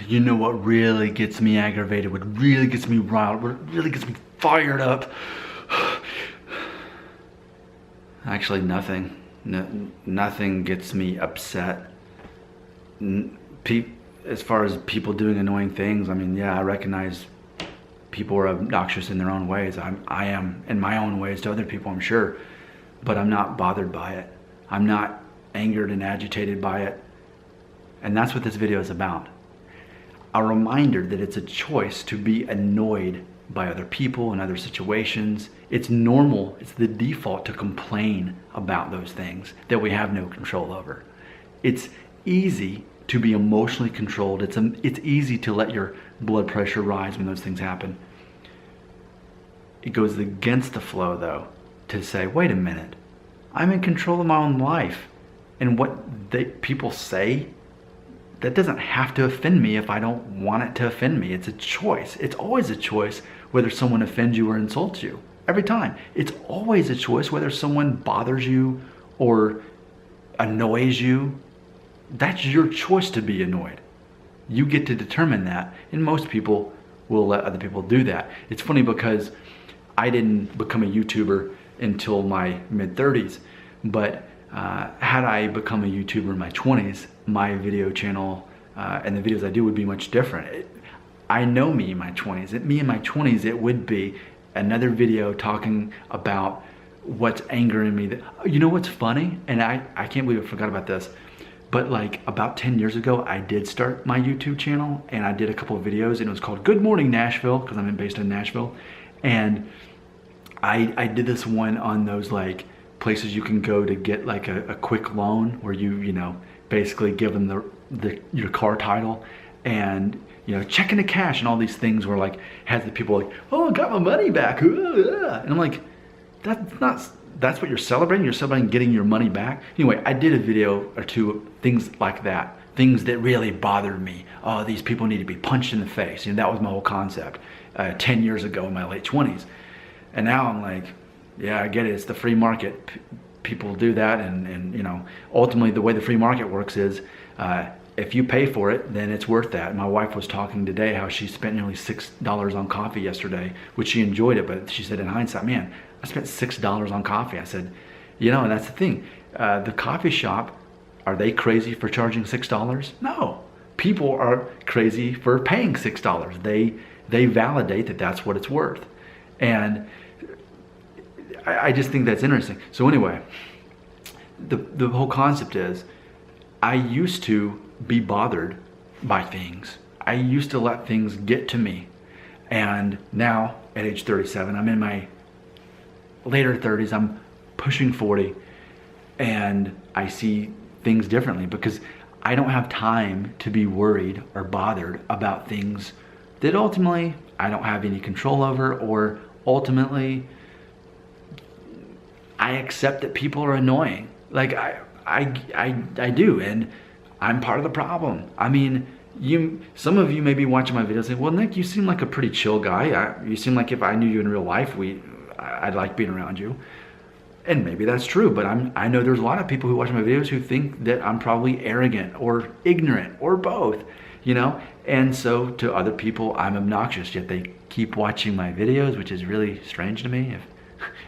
You know what really gets me aggravated, what really gets me riled, what really gets me fired up? Actually, nothing. Nothing gets me upset. As far as people doing annoying things, I mean, yeah, I recognize people are obnoxious in their own ways. I am in my own ways to other people, I'm sure. But I'm not bothered by it. I'm not angered and agitated by it. And that's what this video is about. A reminder that it's a choice to be annoyed by other people and other situations. It's normal, it's the default to complain about those things that we have no control over. It's easy to be emotionally controlled. It's easy to let your blood pressure rise when those things happen. It goes against the flow, though, to say, wait a minute, I'm in control of my own life. And what people say, that doesn't have to offend me if I don't want it to offend me. It's a choice. It's always a choice whether someone offends you or insults you. Every time. It's always a choice whether someone bothers you or annoys you. That's your choice to be annoyed. You get to determine that, and most people will let other people do that. It's funny because I didn't become a YouTuber until my mid-30s, but had I become a YouTuber in my 20s, my video channel and the videos I do would be much different. I know me in my 20s. Me in my 20s, it would be another video talking about what's angering me. You know what's funny? And I can't believe I forgot about this. But like about 10 years ago, I did start my YouTube channel and I did a couple of videos and it was called Good Morning Nashville because I'm based in Nashville. And I did this one on those like places you can go to get like a quick loan where you know, basically give them your car title and, you know, checking the cash and all these things where like has the people like, oh, I got my money back. And I'm like, that's what you're celebrating? You're celebrating getting your money back? Anyway, I did a video or two, things like that. Things that really bothered me. Oh, these people need to be punched in the face. You know, that was my whole concept 10 years ago in my late 20s. And now I'm like, yeah, I get it. It's the free market. People do that. And you know, ultimately the way the free market works is if you pay for it, then it's worth that. My wife was talking today how she spent nearly $6 on coffee yesterday, which she enjoyed it. But she said in hindsight, man, I spent $6 on coffee. I said, you know, and that's the thing. The coffee shop, are they crazy for charging $6? No. People are crazy for paying $6. They validate that that's what it's worth. And I just think that's interesting. So anyway, the whole concept is I used to be bothered by things. I used to let things get to me. And now at age 37, I'm in my later 30s, I'm pushing 40, and I see things differently because I don't have time to be worried or bothered about things that ultimately I don't have any control over, or ultimately I accept that people are annoying. Like I do, and I'm part of the problem. I mean, some of you may be watching my videos and say, well, Nick, you seem like a pretty chill guy. You seem like if I knew you in real life, I'd like being around you. And maybe that's true, but I know there's a lot of people who watch my videos who think that I'm probably arrogant or ignorant or both, you know? And so to other people, I'm obnoxious, yet they keep watching my videos, which is really strange to me.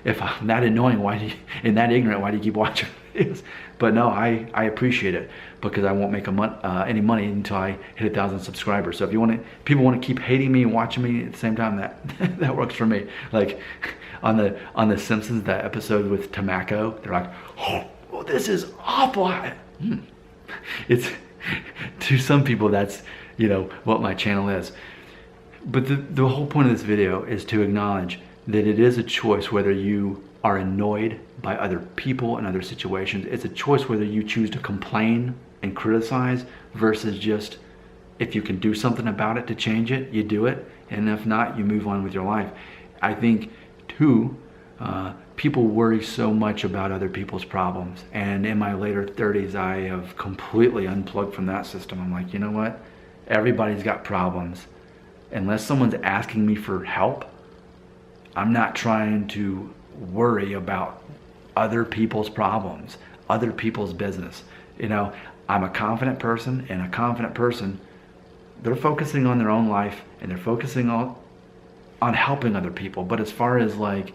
If I'm that annoying, and that ignorant, why do you keep watching videos? But no, I appreciate it because I won't make any money until I hit 1,000 subscribers. So if people want to keep hating me and watching me at the same time, that works for me. Like on the Simpsons, that episode with Tamako, they're like, oh, this is awful. It's to some people that's, you know, what my channel is. But the whole point of this video is to acknowledge that it is a choice whether you are annoyed by other people and other situations. It's a choice whether you choose to complain and criticize versus just, if you can do something about it to change it, you do it. And if not, you move on with your life. I think too, people worry so much about other people's problems. And in my later 30s, I have completely unplugged from that system. I'm like, you know what? Everybody's got problems. Unless someone's asking me for help, I'm not trying to worry about other people's problems, other people's business. You know, I'm a confident person, and a confident person, They're focusing on their own life and they're focusing on helping other people. But as far as like,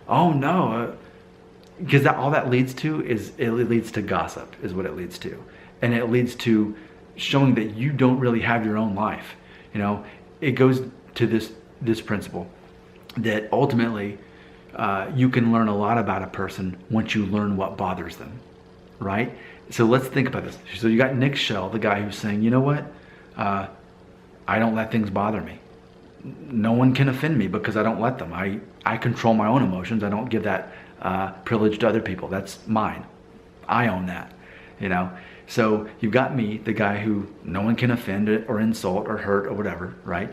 oh no, because all that leads to is it leads to gossip, is what it leads to, and it leads to showing that you don't really have your own life. You know, it goes to this principle that ultimately you can learn a lot about a person once you learn what bothers them, right? So let's think about this. So you got Nick Shell, the guy who's saying, you know what, I don't let things bother me. No one can offend me because I don't let them. I control my own emotions. I don't give that privilege to other people. That's mine. I own that, you know? So you've got me, the guy who no one can offend or insult or hurt or whatever, right?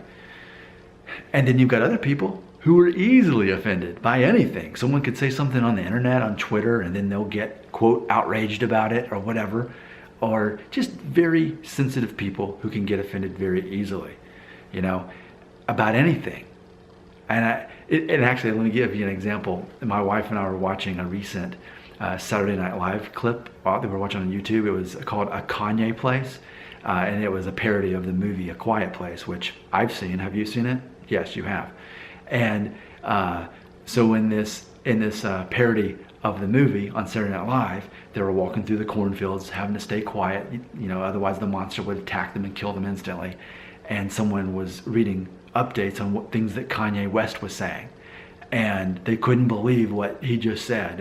And then you've got other people who are easily offended by anything. Someone could say something on the internet, on Twitter, and then they'll get, quote, outraged about it or whatever. Or just very sensitive people who can get offended very easily, you know, about anything. And actually, let me give you an example. My wife and I were watching a recent Saturday Night Live clip that we were watching on YouTube. It was called A Kanye Place, and it was a parody of the movie A Quiet Place, which I've seen. Have you seen it? Yes, you have. And so in this parody of the movie on Saturday Night Live, they were walking through the cornfields, having to stay quiet, you know, otherwise the monster would attack them and kill them instantly. And someone was reading updates on what things that Kanye West was saying, and they couldn't believe what he just said.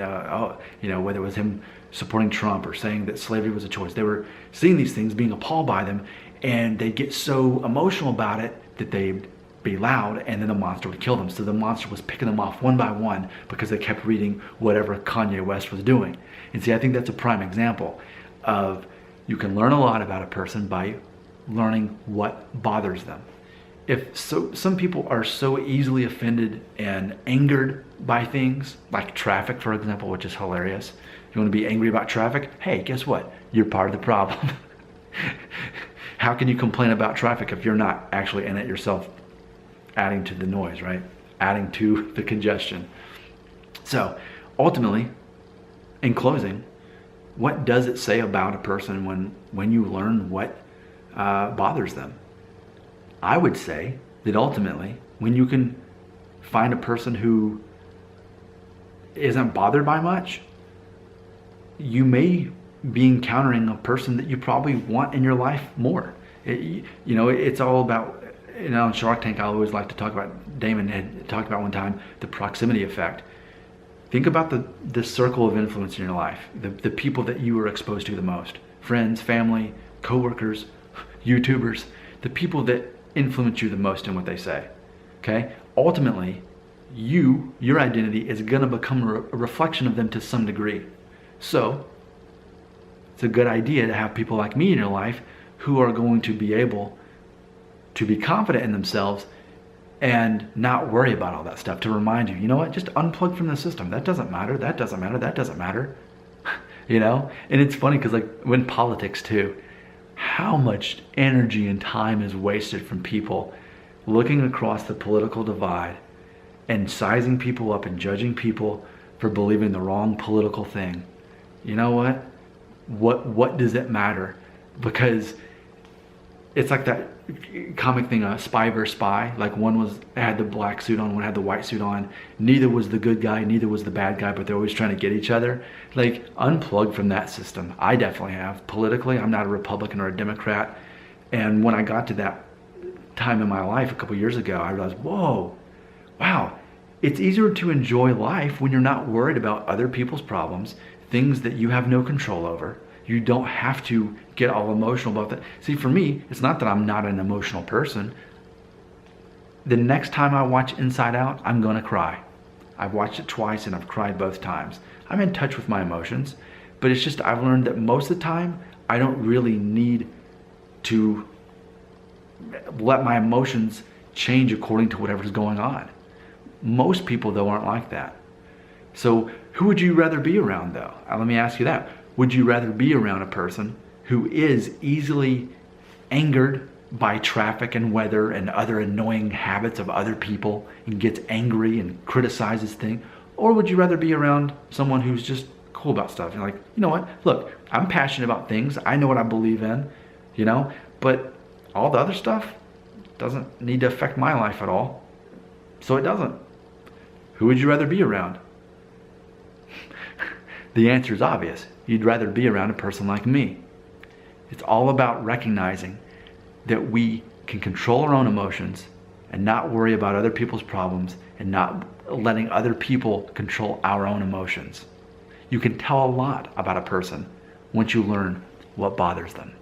You know, whether it was him supporting Trump or saying that slavery was a choice, they were seeing these things, being appalled by them, and they'd get so emotional about it that they'd be loud, and then the monster would kill them. So the monster was picking them off one by one because they kept reading whatever Kanye West was doing. And see, I think that's a prime example of you can learn a lot about a person by learning what bothers them. Some people are so easily offended and angered by things like traffic, for example, which is hilarious. You want to be angry about traffic? Hey, guess what? You're part of the problem. How can you complain about traffic if you're not actually in it yourself, adding to the noise, right? Adding to the congestion. So ultimately, in closing, what does it say about a person when you learn what bothers them? I would say that ultimately, when you can find a person who isn't bothered by much, you may be encountering a person that you probably want in your life more. It's all about, on Shark Tank, I always like to talk about, Damon had talked about one time, the proximity effect. Think about the circle of influence in your life, the people that you are exposed to the most. Friends, family, coworkers, YouTubers, the people that influence you the most in what they say. Okay? Ultimately, your identity is going to become a reflection of them to some degree. So, it's a good idea to have people like me in your life who are going to be able to be confident in themselves and not worry about all that stuff, to remind you, you know what, just unplug from the system. That doesn't matter, that doesn't matter, that doesn't matter. And it's funny because like when politics too, how much energy and time is wasted from people looking across the political divide and sizing people up and judging people for believing the wrong political thing. You know what? What does it matter? Because it's like that comic thing, Spy vs. Spy. Like one had the black suit on, one had the white suit on. Neither was the good guy, neither was the bad guy, but they're always trying to get each other. Like, unplug from that system. I definitely have. Politically, I'm not a Republican or a Democrat. And when I got to that time in my life a couple years ago, I realized, whoa, wow, it's easier to enjoy life when you're not worried about other people's problems, things that you have no control over. You don't have to get all emotional about that. See, for me, it's not that I'm not an emotional person. The next time I watch Inside Out, I'm gonna cry. I've watched it twice and I've cried both times. I'm in touch with my emotions, but it's just I've learned that most of the time, I don't really need to let my emotions change according to whatever's going on. Most people, though, aren't like that. So who would you rather be around, though? Let me ask you that. Would you rather be around a person who is easily angered by traffic and weather and other annoying habits of other people and gets angry and criticizes things? Or would you rather be around someone who's just cool about stuff? You're like, you know what? Look, I'm passionate about things. I know what I believe in, but all the other stuff doesn't need to affect my life at all. So it doesn't. Who would you rather be around? The answer is obvious. You'd rather be around a person like me. It's all about recognizing that we can control our own emotions and not worry about other people's problems and not letting other people control our own emotions. You can tell a lot about a person once you learn what bothers them.